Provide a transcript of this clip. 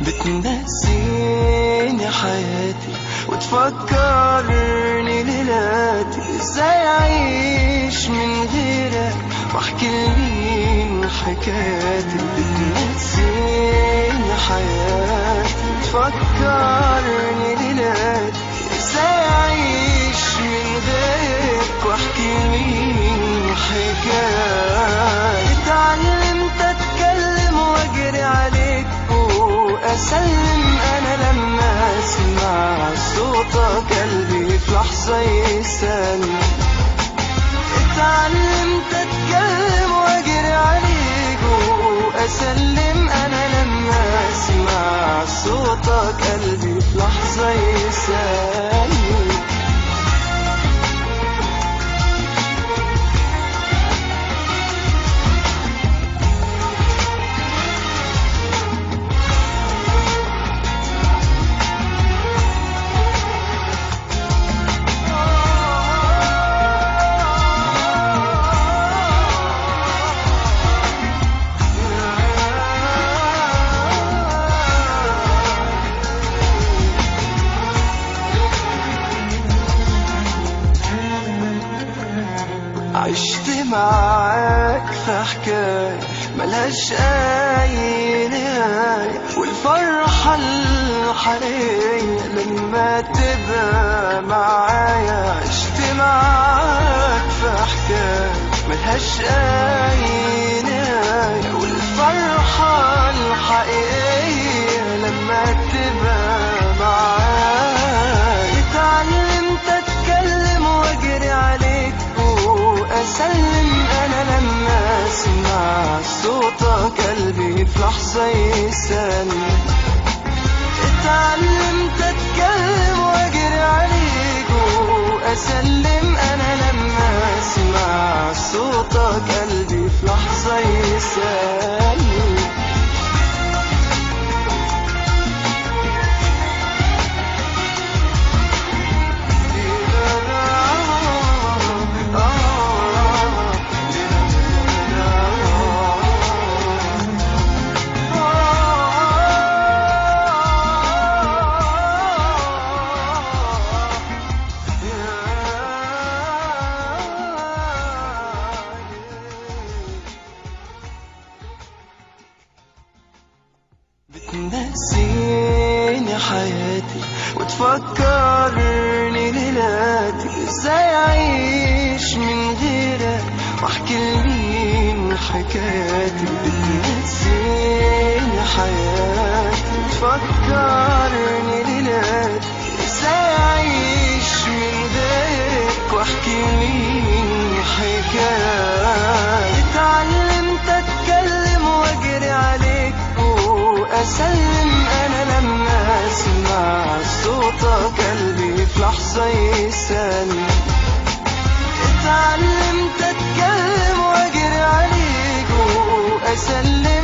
بتنسيني حياتي وتفكرني ليلاتي ازاي اعيش من غيرك واحكي لمين حكاياتي. بتنسيني حياتي وتفكرني ليلاتي ازاي اعيش من غيرك واحكي لمين حكاياتي. اتعلمت اتكلم واجري عليك واسلم انا لما اسمع صوتك قلبي في لحظة يسألني. اتعلمت اتكلم واجري عليك واسلم انا لما اسمع صوتك قلبي في لحظة يسألني. عشت معاك في حكاية ملهاش أي نهاية، والفرحة الحقيقية لما تبقى معايا. عشت معاك في حكاية ملهاش أي نهاية، والفرحة الحقيقية لما تبقى معايا. اتعلمت أتكلم وأجري عليك وأسلم أنا لما أسمع صوتك قلبي في لحظة يسألني. اتعلمت أتكلم وأجري عليك وأسلم أنا لما أسمع صوتك قلبي في لحظة يسألني. بتنسيني حياتي وتفكرني ليلاتي ازاي اعيش من غيرك واحكي لمين حكاياتي. بتنسيني حياتي وتفكرني ليلاتي ازاي اعيش من غيرك واحكي لمين حكاياتي. اتعلمت اتكلم واجري عليك وأسلم أنا لما أسمع صوتك قلبي في لحظة يسألني. اتعلمت أتكلم وأجري عليك وأسلم